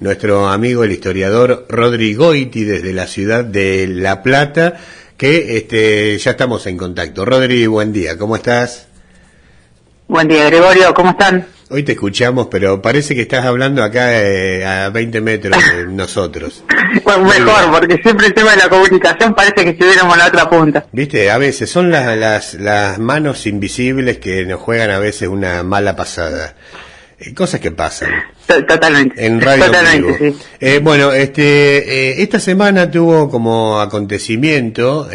nuestro amigo el historiador Rodri Goiti desde la ciudad de La Plata, que ya estamos en contacto. Rodri, buen día, ¿cómo estás? Buen día, Gregorio, ¿cómo están? Hoy te escuchamos, pero parece que estás hablando acá a 20 metros de nosotros. Bueno, mejor, porque siempre el tema de la comunicación parece que estuviéramos en la otra punta. Viste, a veces son las manos invisibles que nos juegan a veces una mala pasada. Cosas que pasan. Totalmente. En radio. Totalmente, sí. Bueno, esta semana tuvo como acontecimiento,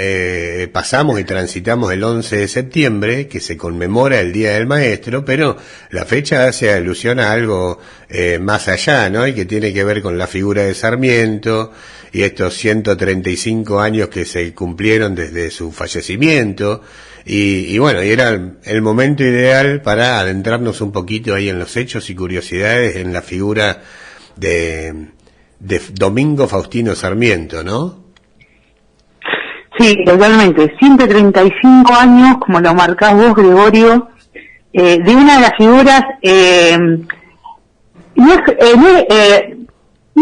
pasamos y transitamos el 11 de septiembre, que se conmemora el Día del Maestro, pero la fecha hace alusión a algo más allá, ¿no? Y que tiene que ver con la figura de Sarmiento y estos 135 años que se cumplieron desde su fallecimiento. Y bueno, y era el momento ideal para adentrarnos un poquito ahí en los hechos y curiosidades en la figura de Domingo Faustino Sarmiento, ¿no? Sí, totalmente. 135 años, como lo marcás vos, Gregorio, de una de las figuras, no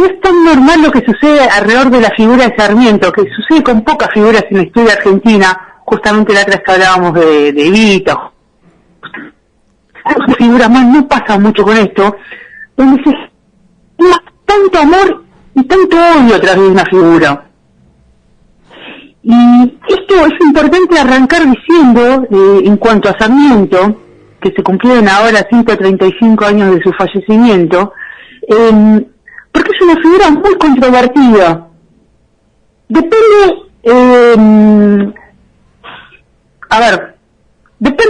es tan normal lo que sucede alrededor de la figura de Sarmiento, que sucede con pocas figuras en la historia argentina. Justamente la otra vez que hablábamos de Evita, figuras más, no pasa mucho con esto, donde se tanto amor y tanto odio a través de una figura. Y esto es importante arrancar diciendo, en cuanto a Sarmiento, que se cumplieron ahora 135 años de su fallecimiento, porque es una figura muy controvertida. Depende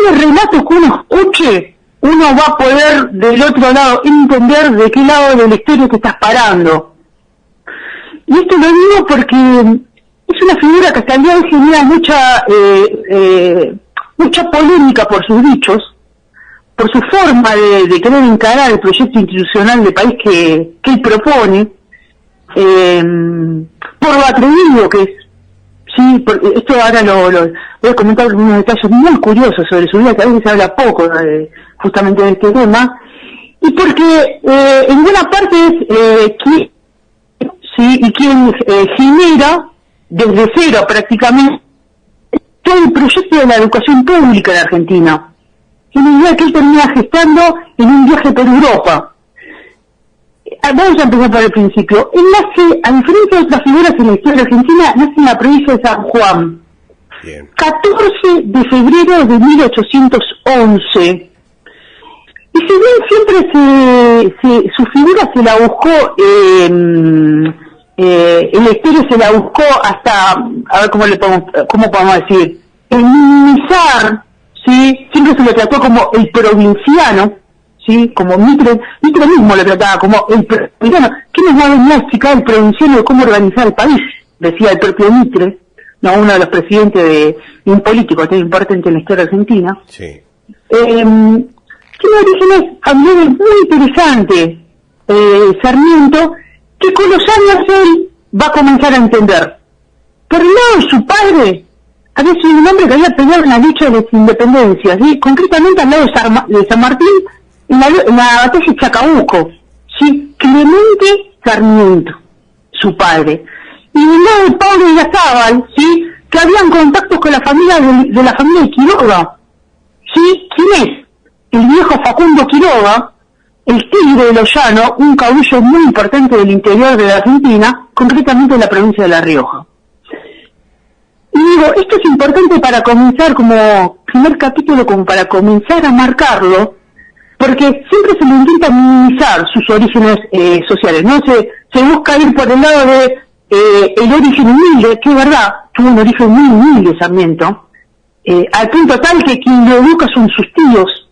del relato que uno escuche, uno va a poder del otro lado entender de qué lado de la historia te estás parando. Y esto lo digo porque es una figura que hasta el día de hoy genera mucha polémica por sus dichos, por su forma de querer encarar el proyecto institucional de país que él propone, por lo atrevido que es. Sí, esto ahora lo voy a comentar algunos detalles muy curiosos sobre su vida, que a veces se habla poco justamente de este tema, y porque en buena parte es quien genera desde cero prácticamente todo el proyecto de la educación pública en Argentina. Es una idea que él termina gestando en un viaje por Europa. Vamos a empezar por el principio. Él nace, a diferencia de otras figuras en la historia argentina, nace en la provincia de San Juan. Bien. 14 de febrero de 1811. Y si bien siempre su figura se la buscó, en la historia se la buscó hasta, a ver cómo podemos decir, el minimizar, ¿sí? Siempre se lo trató como el provinciano, ¿sí? Como Mitre mismo lo trataba como el provinciano. ¿Quién nos va a venir a explicar el provinciano de cómo organizar el país? Decía el propio Mitre, no, uno de los presidentes de un político tan importante en la historia argentina. Sí. Tiene orígenes familiares muy interesantes, Sarmiento, que con los años él va a comenzar a entender. Por el lado de su padre, había sido un hombre que había peleado en la lucha de las independencias, ¿sí? Concretamente al lado de San Martín, en la batalla de Chacabuco, ¿sí? Clemente Sarmiento, su padre. Y del lado del Pablo de Idiazábal, ¿sí? Que habían contactos con la familia de la familia de Quiroga, ¿sí? ¿Quién es? El viejo Facundo Quiroga, el Tigre de los Llanos, un caudillo muy importante del interior de la Argentina, concretamente de la provincia de La Rioja. Y digo, esto es importante para comenzar como primer capítulo, como para comenzar a marcarlo, porque siempre se le intenta minimizar sus orígenes sociales, ¿no? Se busca ir por el lado de el origen humilde, que es verdad, tuvo un origen muy humilde Sarmiento, al punto tal que quien lo educa son sus tíos,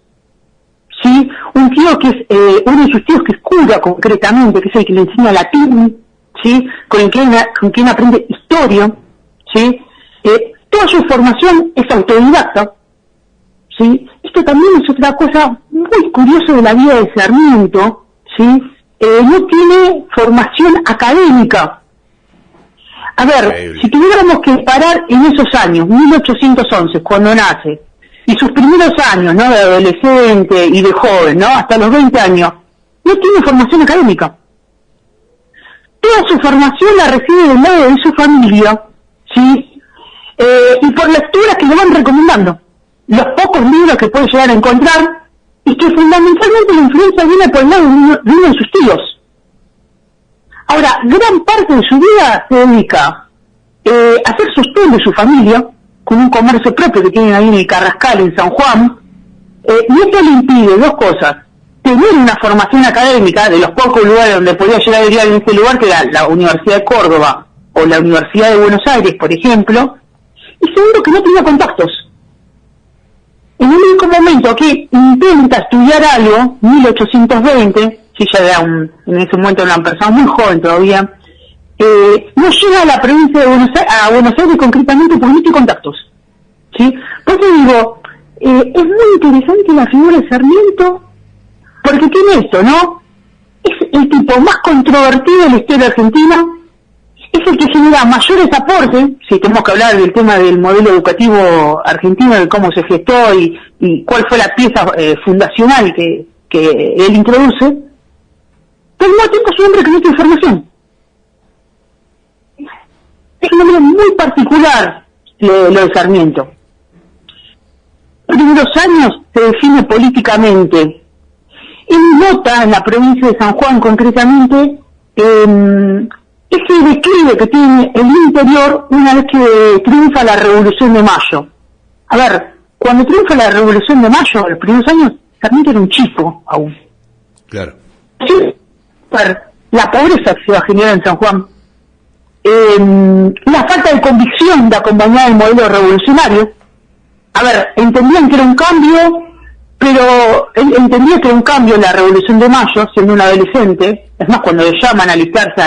¿sí? Un tío que es, uno de sus tíos que es cura concretamente, que es el que le enseña latín, ¿sí? Con quien aprende historia, ¿sí? Toda su formación es autodidacta, ¿sí? Esto también es otra cosa muy curiosa de la vida de Sarmiento, ¿sí? No tiene formación académica. A ver, Increíble. si tuviéramos que parar en esos años, 1811, cuando nace, y sus primeros años, ¿no? De adolescente y de joven, ¿no? Hasta los 20 años, no tiene formación académica. toda su formación la recibe del lado de su familia, ¿sí? Y por lecturas que le van recomendando, los pocos libros que puede llegar a encontrar, y que fundamentalmente la influencia viene por el lado de uno de sus tíos. Ahora, gran parte de su vida se dedica a hacer sostén de su familia, con un comercio propio que tienen ahí en el Carrascal, en San Juan, y esto le impide dos cosas: tener una formación académica, de los pocos lugares donde podía llegar a ir en ese lugar, que era la Universidad de Córdoba o la Universidad de Buenos Aires, por ejemplo, y segundo, que no tenía contactos. En el único momento que intenta estudiar algo, 1820, si ya era en ese momento era una persona muy joven todavía, no llega a la provincia de Buenos Aires concretamente porque no tiene contactos, ¿sí? Por eso digo, es muy interesante la figura de Sarmiento, porque tiene esto, ¿no? Es el tipo más controvertido de la historia argentina, es el que genera mayores aportes, si tenemos que hablar del tema del modelo educativo argentino, de cómo se gestó y cuál fue la pieza fundacional que él introduce, pero al mismo tiempo es un hombre que no tiene formación. Es un hombre muy particular lo de Sarmiento. En los primeros años se define políticamente. Él nota en la provincia de San Juan concretamente ese declive que tiene el interior una vez que triunfa la Revolución de Mayo. A ver, cuando triunfa la Revolución de Mayo, en los primeros años, Sarmiento era un chico aún. Claro. Sí, la pobreza que se va a generar en San Juan, la falta de convicción de acompañar el modelo revolucionario. A ver, entendían que era un cambio, pero él entendía que era un cambio en la Revolución de Mayo, siendo un adolescente. Es más, cuando le llaman a alistarse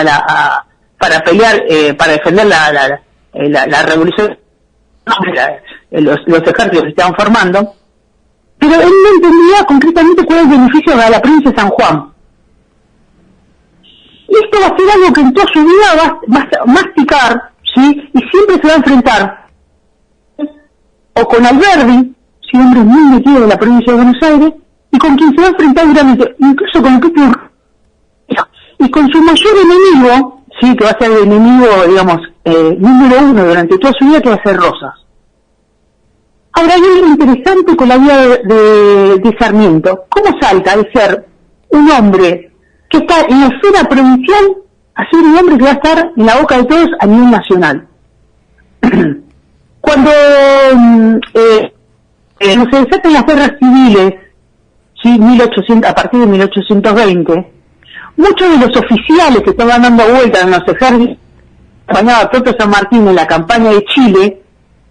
para pelear, para defender la revolución, los ejércitos se estaban formando, pero él no entendía concretamente cuál es el beneficio de la provincia de San Juan. Y esto va a ser algo que en toda su vida va a masticar, ¿sí? Y siempre se va a enfrentar o con Alberdi, ¿sí? Hombre muy metido de la provincia de Buenos Aires, y con quien se va a enfrentar duramente, incluso con el propio, y con su mayor enemigo, sí, que va a ser el enemigo, digamos, número uno durante toda su vida, que va a ser Rosas. Ahora hay algo interesante con la vida de Sarmiento. ¿Cómo salta de ser un hombre que está en la esfera provincial a ser un hombre que va a estar en la boca de todos a nivel nacional? Cuando se desatan las guerras civiles, ¿sí? A partir de 1820, muchos de los oficiales que estaban dando vueltas en los ejércitos, acompañado a Toto San Martín en la campaña de Chile,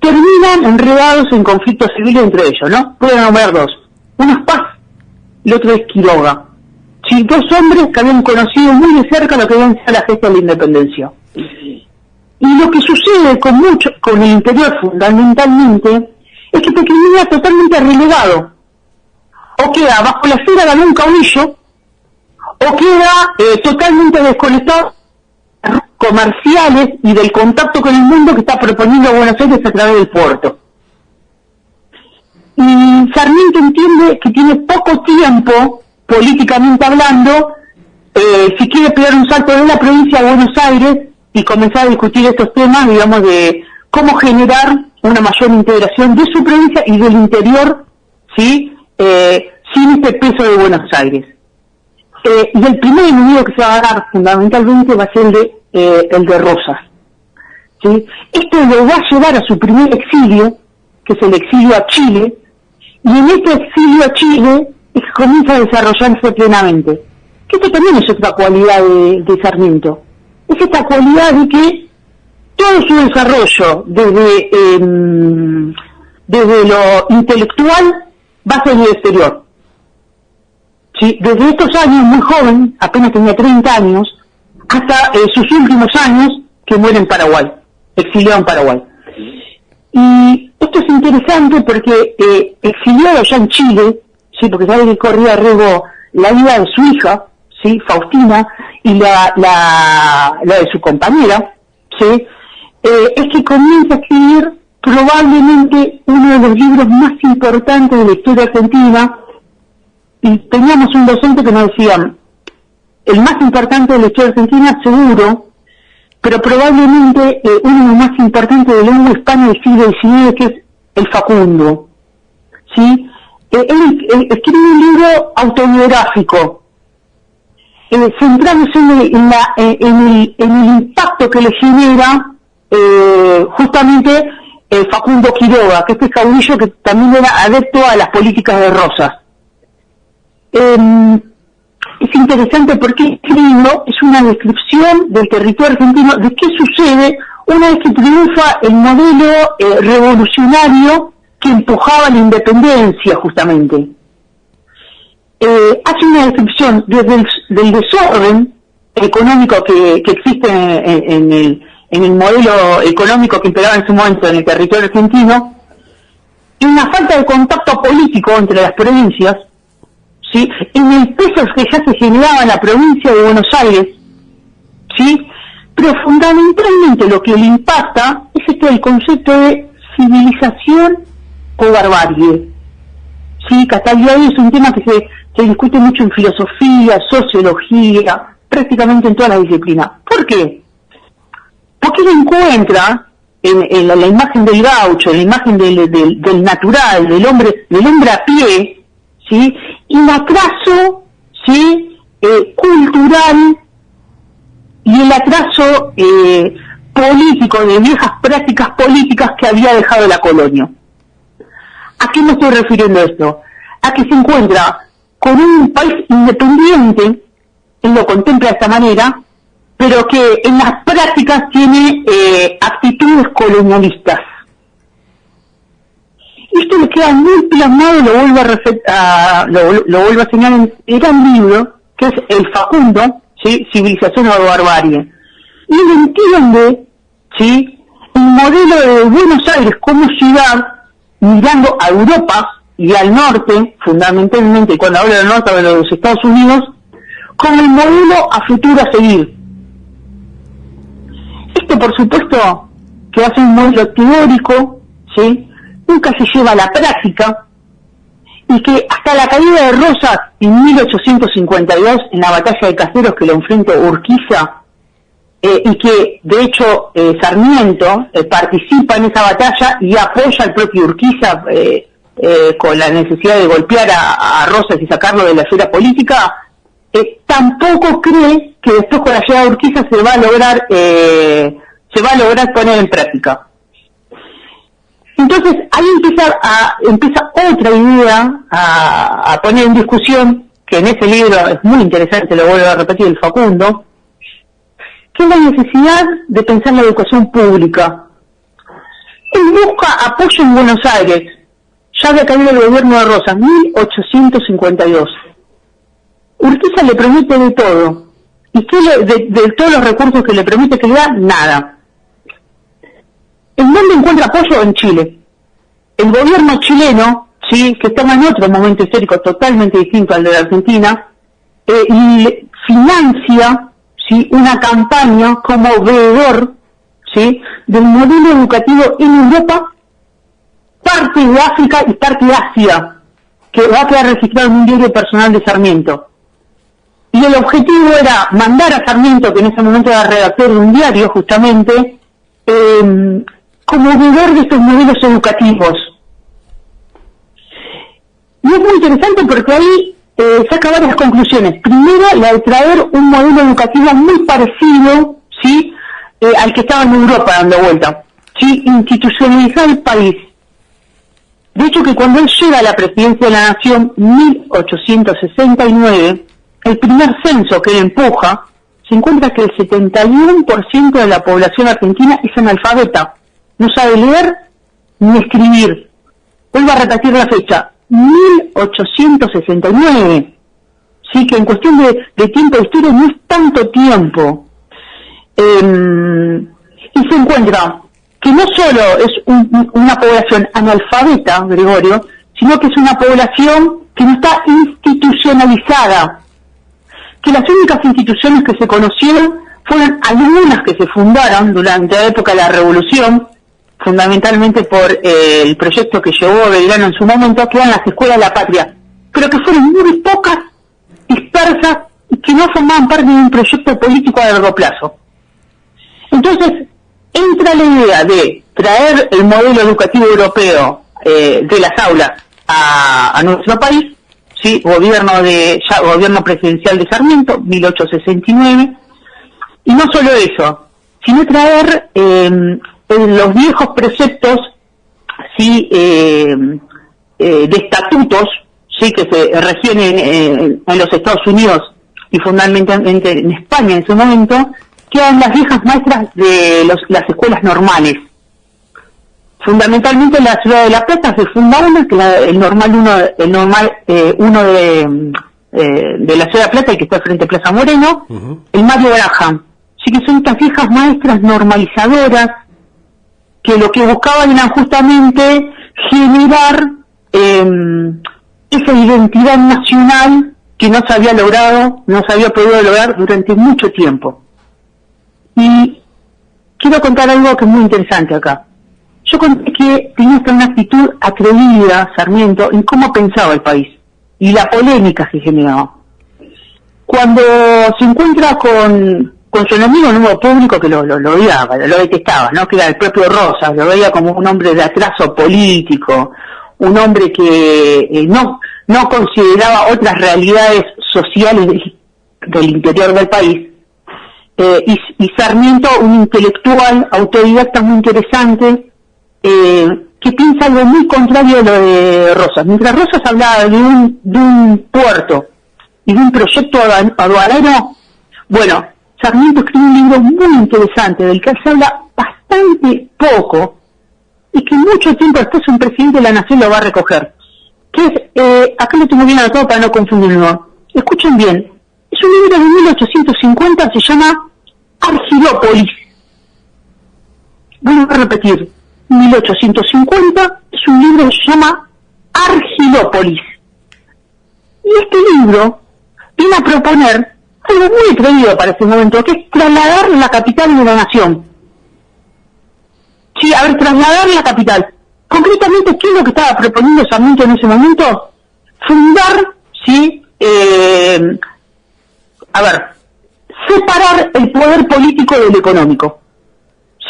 terminan enredados en conflictos civiles entre ellos, ¿no? Pueden nombrar dos. Uno es Paz y el otro es Quiroga. Sí, dos hombres que habían conocido muy de cerca lo que habían sido la gesta de la independencia. Y lo que sucede con el interior fundamentalmente, es que termina totalmente relegado. O queda bajo la esfera de un caudillo, o queda totalmente desconectado comerciales y del contacto con el mundo que está proponiendo Buenos Aires a través del puerto. Y Sarmiento entiende que tiene poco tiempo, políticamente hablando, si quiere pegar un salto de la provincia a Buenos Aires y comenzar a discutir estos temas, digamos, de cómo generar una mayor integración de su provincia y del interior, ¿sí? Sin este peso de Buenos Aires. Y el primer enemigo que se va a dar fundamentalmente va a ser el de Rosas, ¿sí? Esto lo va a llevar a su primer exilio, que es el exilio a Chile, y en este exilio a Chile es que comienza a desarrollarse plenamente. Que esto también es otra cualidad de Sarmiento. Es esta cualidad de que todo su desarrollo, desde lo intelectual, va a ser en el exterior. ¿Sí? Desde estos años, muy joven, apenas tenía 30 años, hasta sus últimos años, que muere en Paraguay, exiliado en Paraguay. Y esto es interesante porque exiliado ya en Chile, sí, porque sabe que corría riesgo la vida de su hija, sí, Faustina, y la de su compañera, sí, es que comienza a escribir probablemente uno de los libros más importantes de la historia argentina. Y teníamos un docente que nos decía, el más importante de la historia argentina, seguro, pero probablemente uno de los más importantes de la lengua hispana del siglo XIX, que es el Facundo. ¿Sí? Él escribe un libro autobiográfico, centrándose en el impacto que le genera justamente Facundo Quiroga, que este caudillo que también era adepto a las políticas de Rosas. Es interesante porque este libro es una descripción del territorio argentino, de qué sucede una vez que triunfa el modelo revolucionario que empujaba la independencia, justamente. Hace una descripción del desorden económico que existe en el modelo económico que imperaba en su momento en el territorio argentino, y una falta de contacto político entre las provincias, ¿sí? En el peso que ya se generaba en la provincia de Buenos Aires, ¿sí? Pero fundamentalmente lo que le impacta es el concepto de civilización o barbarie, ¿sí? Que hasta el día de hoy es un tema que se discute mucho en filosofía, sociología, prácticamente en todas las disciplinas. ¿Por qué? Porque él encuentra en la imagen del gaucho, en la imagen del natural, del hombre a pie, ¿sí? Y el atraso, ¿sí? Cultural y el atraso político, de viejas prácticas políticas que había dejado la colonia. ¿A qué me estoy refiriendo esto? A que se encuentra con un país independiente, él lo contempla de esta manera, pero que en las prácticas tiene actitudes colonialistas. Esto le queda muy plasmado, lo vuelvo a señalar en el gran libro, que es El Facundo, ¿sí? Civilización o barbarie. Y él entiende, ¿sí? El modelo de Buenos Aires como ciudad, mirando a Europa y al norte, fundamentalmente, y cuando hablo del norte hablo de los Estados Unidos, como el modelo a futuro a seguir. Esto, por supuesto, que hace un modelo teórico, ¿sí? Nunca se lleva a la práctica, y que hasta la caída de Rosas en 1852, en la batalla de Caseros que lo enfrenta Urquiza, y que de hecho Sarmiento participa en esa batalla y apoya al propio Urquiza con la necesidad de golpear a Rosas y sacarlo de la esfera política, tampoco cree que después con la llegada de Urquiza se va a lograr poner en práctica. Entonces ahí empieza otra idea a poner en discusión, que en ese libro es muy interesante, lo vuelvo a repetir, el Facundo, que es la necesidad de pensar en la educación pública. Él busca apoyo en Buenos Aires, ya había caído el gobierno de Rosas, 1852. Urquiza le promete de todo, y que de todos los recursos que le promete que le da, nada. ¿En dónde encuentra apoyo? En Chile. El gobierno chileno, sí, que estaba en otro momento histórico totalmente distinto al de la Argentina, y financia, sí, una campaña como veedor, sí, del modelo educativo en Europa, parte de África y parte de Asia, que va a quedar registrado en un diario personal de Sarmiento. Y el objetivo era mandar a Sarmiento, que en ese momento era redactor de un diario justamente, como veedor de estos modelos educativos. Y es muy interesante porque ahí saca varias conclusiones. Primero, la de traer un modelo educativo muy parecido, ¿sí? Al que estaba en Europa dando vuelta, ¿sí? Institucionalizar el país. De hecho, que cuando él llega a la presidencia de la Nación, 1869, el primer censo que él empuja, se encuentra que el 71% de la población argentina es analfabeta. No sabe leer ni escribir. Vuelvo a repetir la fecha, 1869. Sí, que en cuestión de tiempo de historia no es tanto tiempo. Y se encuentra que no solo es una población analfabeta, Gregorio, sino que es una población que no está institucionalizada. Que las únicas instituciones que se conocieron fueron algunas que se fundaron durante la época de la Revolución, fundamentalmente por el proyecto que llevó Belgrano en su momento, que eran las escuelas de la patria, pero que fueron muy pocas, dispersas y que no formaban parte de un proyecto político a largo plazo. Entonces, entra la idea de traer el modelo educativo europeo de las aulas a nuestro país, ¿sí? Gobierno presidencial de Sarmiento, 1869, y no solo eso, sino traer los viejos preceptos, ¿sí? De estatutos, ¿sí? Que se regían en los Estados Unidos y fundamentalmente en España en su momento, que eran las viejas maestras de las escuelas normales. Fundamentalmente en la ciudad de La Plata se funda una, que el normal 1 de la ciudad de La Plata, y que está frente a Plaza Moreno, el Mario Graham. Así que son estas viejas maestras normalizadoras que lo que buscaban era justamente generar esa identidad nacional que no se había podido lograr durante mucho tiempo. Y quiero contar algo que es muy interesante acá. Yo conté que tenía una actitud atrevida, Sarmiento, en cómo pensaba el país y la polémica que generaba. Cuando se encuentra con su enemigo, un nuevo público que lo odiaba, lo detestaba, ¿no? Que era el propio Rosas, lo veía como un hombre de atraso político, un hombre que no consideraba otras realidades sociales del interior del país. Y Sarmiento, un intelectual autodidacta muy interesante, que piensa algo muy contrario a lo de Rosas. Mientras Rosas hablaba de un puerto y de un proyecto aduanero, bueno, Sarmiento escribió un libro muy interesante del que se habla bastante poco y que mucho tiempo después un presidente de la nación lo va a recoger, que es, acá lo tengo bien anotado para no confundirlo. Escuchen bien, es un libro de 1850, se llama Argilópolis. Voy a repetir, 1850, es un libro que se llama Argilópolis. Y este libro viene a proponer algo muy atrevido para ese momento, que es trasladar la capital de la nación. Sí, trasladar la capital. Concretamente, ¿qué es lo que estaba proponiendo Sarmiento en ese momento? Fundar, ¿sí? Separar el poder político del económico.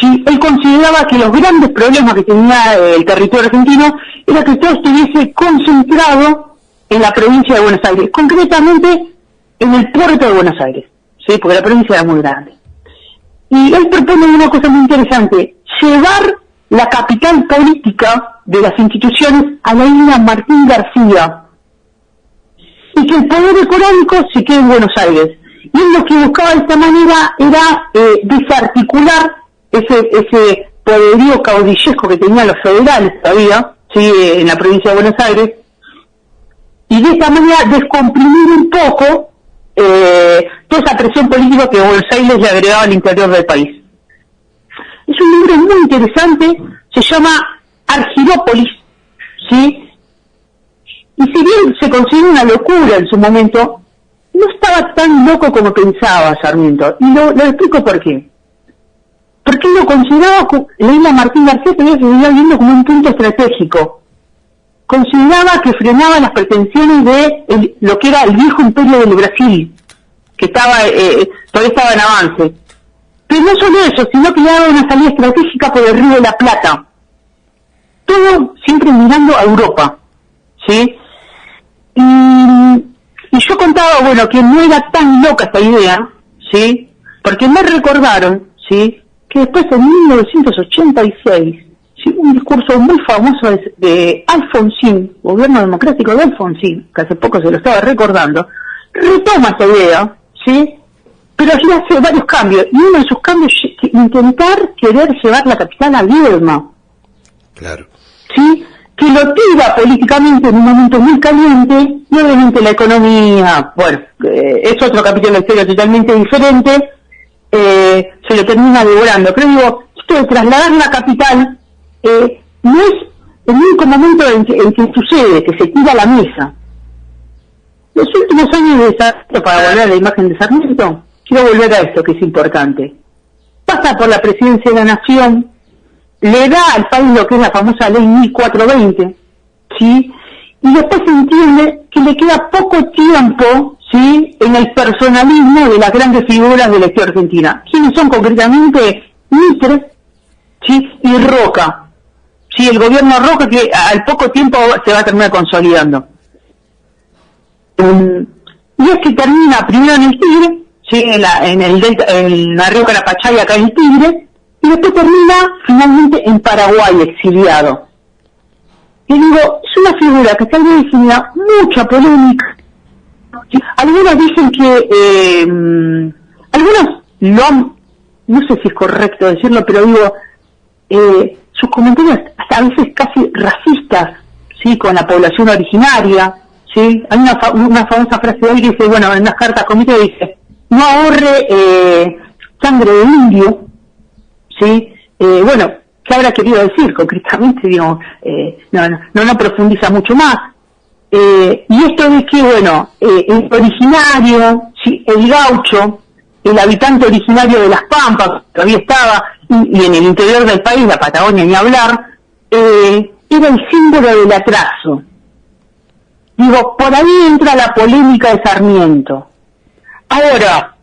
Sí, él consideraba que los grandes problemas que tenía el territorio argentino era que todo estuviese concentrado en la provincia de Buenos Aires, concretamente en el puerto de Buenos Aires, sí, porque la provincia era muy grande. Y él propone una cosa muy interesante: llevar la capital política de las instituciones a la isla Martín García, y que el poder económico se quede en Buenos Aires. Y él lo que buscaba de esta manera era desarticular ese poderío caudillesco que tenían los federales todavía, ¿sí? En la provincia de Buenos Aires, y de esta manera descomprimir un poco toda esa presión política que Buenos Aires le agregaba al interior del país. Es un libro muy interesante, se llama Argilópolis, ¿sí? Y si bien se considera una locura en su momento, no estaba tan loco como pensaba Sarmiento, y lo explico por qué. Porque él lo consideraba, la isla Martín García se seguía viendo como un punto estratégico. Consideraba que frenaba las pretensiones de lo que era el viejo imperio del Brasil, que todavía estaba en avance. Pero no solo eso, sino que le daba una salida estratégica por el Río de la Plata. Todo siempre mirando a Europa, ¿sí? Y yo contaba, bueno, que no era tan loca esta idea, ¿sí? Porque me recordaron, ¿sí? Que después en 1986, ¿sí? Un discurso muy famoso de Alfonsín, gobierno democrático de Alfonsín, que hace poco se lo estaba recordando, retoma esta idea, ¿sí? Pero allí hace varios cambios, y uno de sus cambios es intentar querer llevar la capital a Viedma. Claro. ¿Sí? Que lo tira políticamente en un momento muy caliente, y obviamente la economía, bueno, es otro capítulo de la historia totalmente diferente, se lo termina devorando. Pero digo, esto de trasladar la capital no es el único momento en que sucede, que se tira a la mesa. Los últimos años de Sarmiento, para volver a la imagen de Sarmiento, quiero volver a esto que es importante. Pasa por la presidencia de la Nación, le da al país lo que es la famosa ley 1420, ¿sí? Y después se entiende que le queda poco tiempo, ¿sí?, en el personalismo de las grandes figuras de la historia argentina. ¿Quiénes son concretamente? Mitre, ¿sí?, y Roca. Sí, el gobierno Roca, que al poco tiempo se va a terminar consolidando. Y es que termina primero en el Tigre, ¿sí?, en la Río Carapachay, acá en el Tigre, y después termina finalmente en Paraguay, exiliado. Y digo, es una figura que tal vez genera mucha polémica. ¿Sí? Algunos dicen que, algunos no sé si es correcto decirlo, pero digo, sus comentarios hasta a veces casi racistas, ¿sí?, con la población originaria, ¿sí? Hay una famosa frase de él que dice, bueno, en las cartas comité dice, no ahorre sangre de indio, ¿sí? Bueno, ¿qué habrá querido decir concretamente? Digo, no profundiza mucho más. Y esto de que, bueno, el originario, ¿sí?, el gaucho, el habitante originario de las Pampas, que todavía estaba, y en el interior del país, la Patagonia ni hablar, era el símbolo del atraso. Digo, por ahí entra la polémica de Sarmiento. Ahora,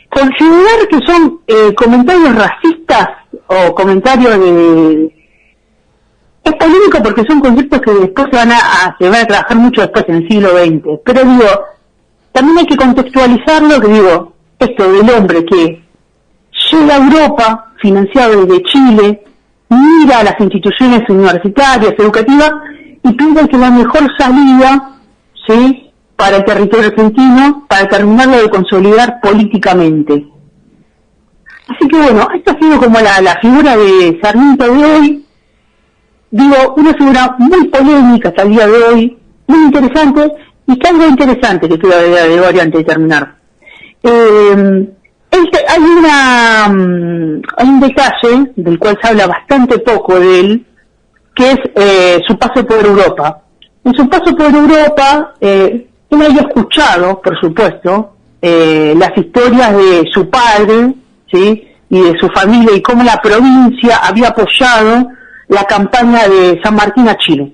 considerar que son comentarios racistas o comentarios de... Es polémico porque son conceptos que después se van a trabajar mucho después en el siglo XX. Pero digo, también hay que contextualizarlo, que digo, esto del hombre que llega a Europa, financiado desde Chile, mira a las instituciones universitarias, educativas, y piensa que la mejor salida, ¿sí?, para el territorio argentino, para terminarlo de consolidar políticamente. Así que bueno, esta ha sido como la figura de Sarmiento de hoy. Digo, una figura muy polémica hasta el día de hoy, muy interesante, y que algo interesante que quiero agregar antes de terminar. Hay un detalle del cual se habla bastante poco de él, que es su paso por Europa. En su paso por Europa, él había escuchado, por supuesto, las historias de su padre, ¿sí?, y de su familia, y cómo la provincia había apoyado la campaña de San Martín a Chile.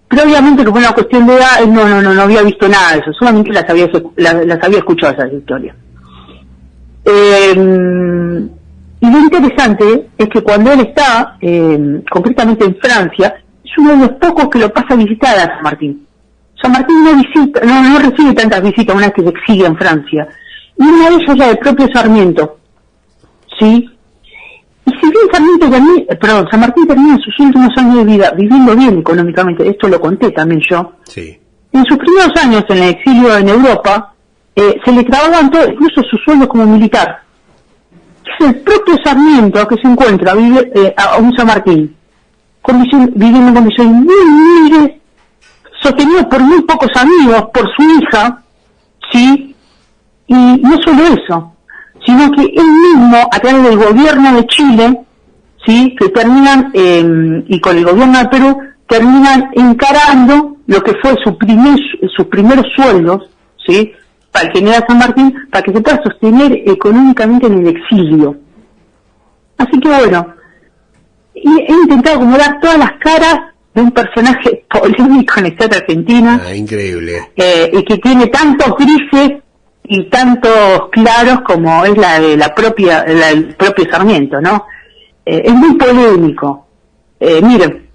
Pero obviamente, como una cuestión de edad, no había visto nada de eso, solamente las había escuchado esas historias. Y lo interesante es que cuando él está, concretamente en Francia, es uno de los pocos que lo pasa a visitar a San Martín. San Martín no recibe tantas visitas una vez que se exilia en Francia. Y una de ellas es la del propio Sarmiento, ¿sí? Y si bien San Martín termina sus últimos años de vida viviendo bien económicamente, esto lo conté también yo, sí, en sus primeros años en el exilio en Europa, se le trababan todo, incluso su sueldo como militar. Es el propio Sarmiento que se encuentra a un San Martín, viviendo en condiciones muy humildes, sostenido por muy pocos amigos, por su hija, ¿sí? Y no solo eso, sino que él mismo, a través del gobierno de Chile, ¿sí?, que terminan, y con el gobierno de Perú, terminan encarando lo que fue sus primeros sueldos, ¿sí?, para el general San Martín, para que se pueda sostener económicamente en el exilio. Así que bueno, he intentado acomodar todas las caras de un personaje polémico en la historia argentina. Increíble. Y que tiene tantos grises y tantos claros como es el propio Sarmiento, ¿no? Es muy polémico. Miren,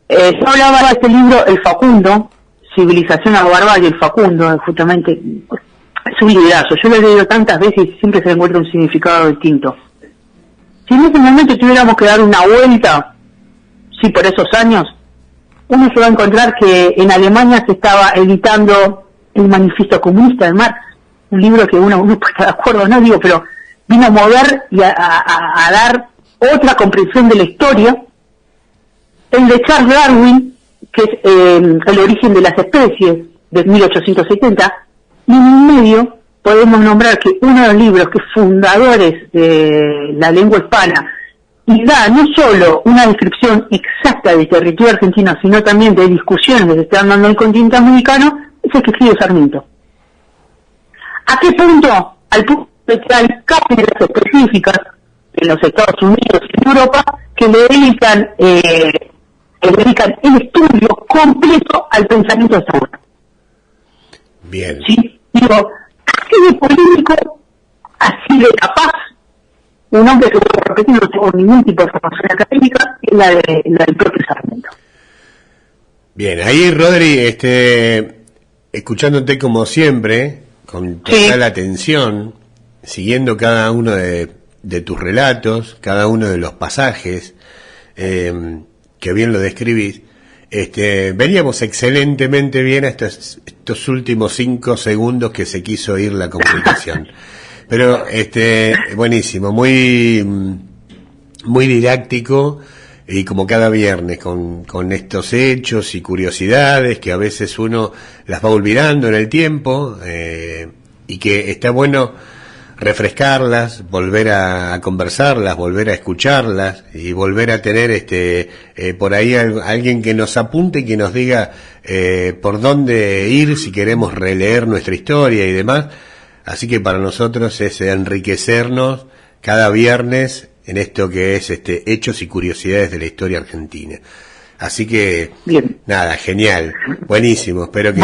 yo hablaba de este libro, El Facundo, Civilización a la Barbarie, El Facundo, justamente, es un librazo. Yo lo he leído tantas veces y siempre se le encuentra un significado distinto. Si en ese momento tuviéramos que dar una vuelta, sí, por esos años, uno se va a encontrar que en Alemania se estaba editando el Manifiesto Comunista de Marx, un libro que uno puede estar de acuerdo, no digo, pero vino a mover y a dar otra comprensión de la historia. El de Charles Darwin, que es El origen de las especies, de 1870, y en medio podemos nombrar que uno de los libros que fundadores de la lengua hispana y da no solo una descripción exacta del territorio argentino, sino también de discusiones que se están dando en el continente americano, es el que escribe Sarmiento. ¿A qué punto? Al punto de que hay cátedras específicas en los Estados Unidos y en Europa que le dedican el estudio completo al pensamiento de Saúl. Bien. ¿Sí? Digo, así de polémico, así de capaz, un hombre que, vuelvo a repetir, no tengo ningún tipo de formación académica, es la del propio Sarmiento. Bien, ahí Rodri, escuchándote como siempre, con total atención, siguiendo cada uno de tus relatos, cada uno de los pasajes, que bien lo describís, veníamos excelentemente bien a estos últimos 5 segundos que se quiso ir la comunicación. Pero, buenísimo, muy didáctico, y como cada viernes, con estos hechos y curiosidades que a veces uno las va olvidando en el tiempo, y que está bueno refrescarlas, volver a conversarlas, volver a escucharlas y volver a tener por ahí alguien que nos apunte y que nos diga por dónde ir si queremos releer nuestra historia y demás. Así que para nosotros es enriquecernos cada viernes en esto que es hechos y curiosidades de la historia argentina. Así que, bien, nada, genial, buenísimo, espero que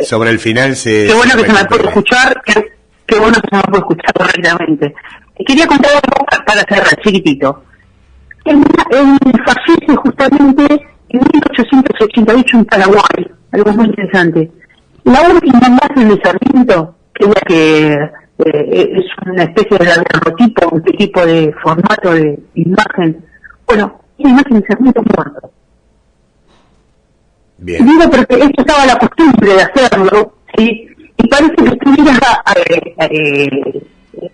sobre el final Qué bueno que se me puede escuchar, qué bueno que se me puede escuchar correctamente. Quería contar algo para cerrar, chiquitito. Él fallece justamente en 1888 en Paraguay, algo muy interesante. La última imagen de Sarmiento, que es la que es una especie de daguerrotipo, un tipo de formato de imagen, bueno, es la imagen de Sarmiento muerto. Bien. Digo porque esto estaba la costumbre de hacerlo, ¿sí? Y parece que estuviera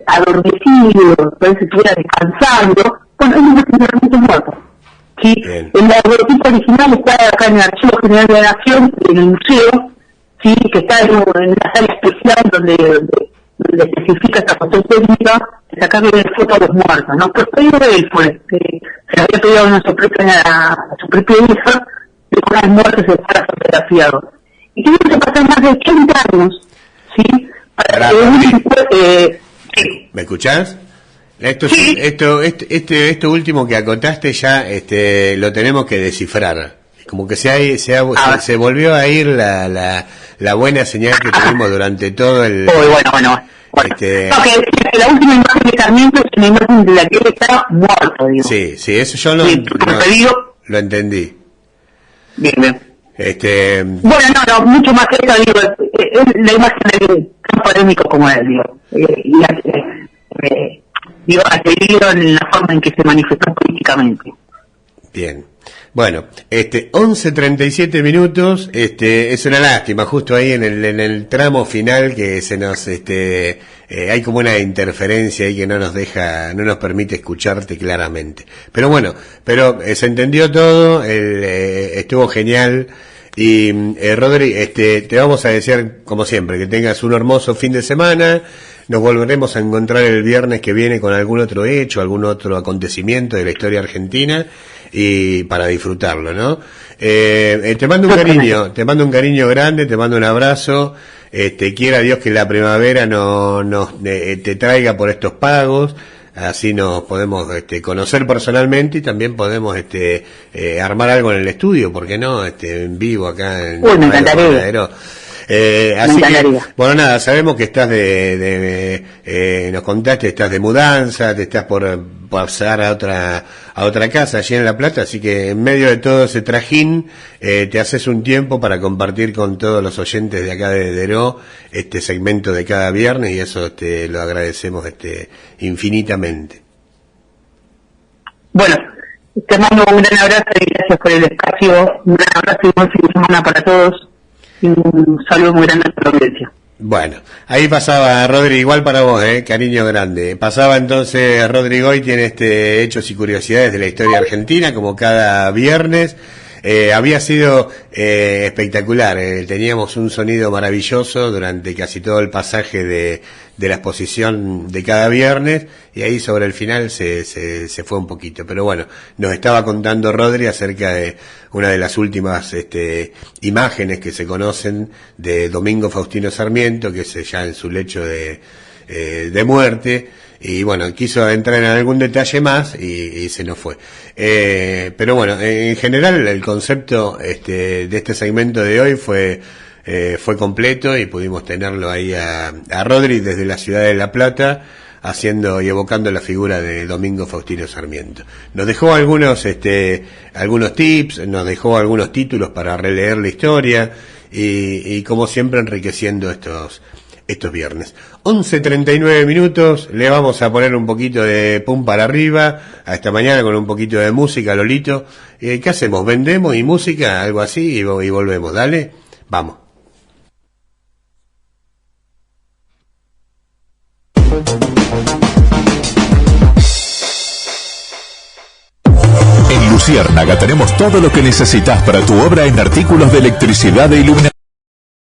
adormecido, parece que estuviera descansando. Bueno, es una imagen de Sarmiento muerto. ¿Sí? El daguerrotipo original está acá en el Archivo General de la Nación, en el museo, ¿sí? Que está en una sala especial donde especifica esta cuestión técnica de sacarle fotos a los muertos, ¿no? Pues pedido de él fue, que se había pedido a su propia hija, de que una muerte se fuera fotografiado. Y tiene que pasar más de 80 años, ¿sí? Para que ¿Me escuchás? Sí. Esto último que acotaste ya lo tenemos que descifrar. Como que se volvió a ir la buena señal que tuvimos durante todo el... Bueno. No, que la última imagen de Sarmiento es una imagen de la que él está muerto, digo. Sí, eso yo lo entendí. Bien. Bueno, no, mucho más que eso, digo, es la imagen de tan polémico como él, digo. Ha seguido en la forma en que se manifestó políticamente. Bien. Bueno, 11:37 minutos, es una lástima, justo ahí en el tramo final que se nos, hay como una interferencia ahí que no nos permite escucharte claramente. Pero bueno, se entendió todo, estuvo genial. Y Rodri, te vamos a desear, como siempre, que tengas un hermoso fin de semana. Nos volveremos a encontrar el viernes que viene con algún otro hecho, algún otro acontecimiento de la historia argentina, y para disfrutarlo, ¿no? Te mando un cariño grande, te mando un abrazo. Quiera Dios que la primavera te traiga por estos pagos. Así nos podemos conocer personalmente y también podemos armar algo en el estudio, ¿por qué no? En vivo acá en me encantaría. Así que, bueno, nada, sabemos que estás nos contaste, estás de mudanza, te estás por pasar a otra casa allí en La Plata, así que en medio de todo ese trajín, te haces un tiempo para compartir con todos los oyentes de acá de Deró este segmento de cada viernes, y eso lo agradecemos infinitamente. Bueno, te mando un gran abrazo y gracias por el espacio, un gran abrazo y buen fin de semana para todos. Un saludo muy grande a la audiencia. Bueno, ahí pasaba Rodri, igual para vos, cariño grande. Pasaba entonces Rodri Goiti en Hechos y Curiosidades de la Historia Argentina, como cada viernes. Había sido espectacular, teníamos un sonido maravilloso durante casi todo el pasaje de la exposición de cada viernes, y ahí sobre el final se fue un poquito, pero bueno, nos estaba contando Rodri acerca de una de las últimas imágenes que se conocen de Domingo Faustino Sarmiento, que es ya en su lecho de muerte. Y bueno, quiso entrar en algún detalle más y se nos fue. Pero bueno, en general el concepto de este segmento de hoy fue fue completo y pudimos tenerlo ahí a Rodri desde la ciudad de La Plata, haciendo y evocando la figura de Domingo Faustino Sarmiento. Nos dejó algunos tips, nos dejó algunos títulos para releer la historia y como siempre enriqueciendo estos viernes. 11:39 minutos, le vamos a poner un poquito de pum para arriba a esta mañana con un poquito de música, Lolito. ¿Qué hacemos? ¿Vendemos y música? Algo así y volvemos, dale, vamos. En Luciérnaga tenemos todo lo que necesitas para tu obra en artículos de electricidad e iluminación.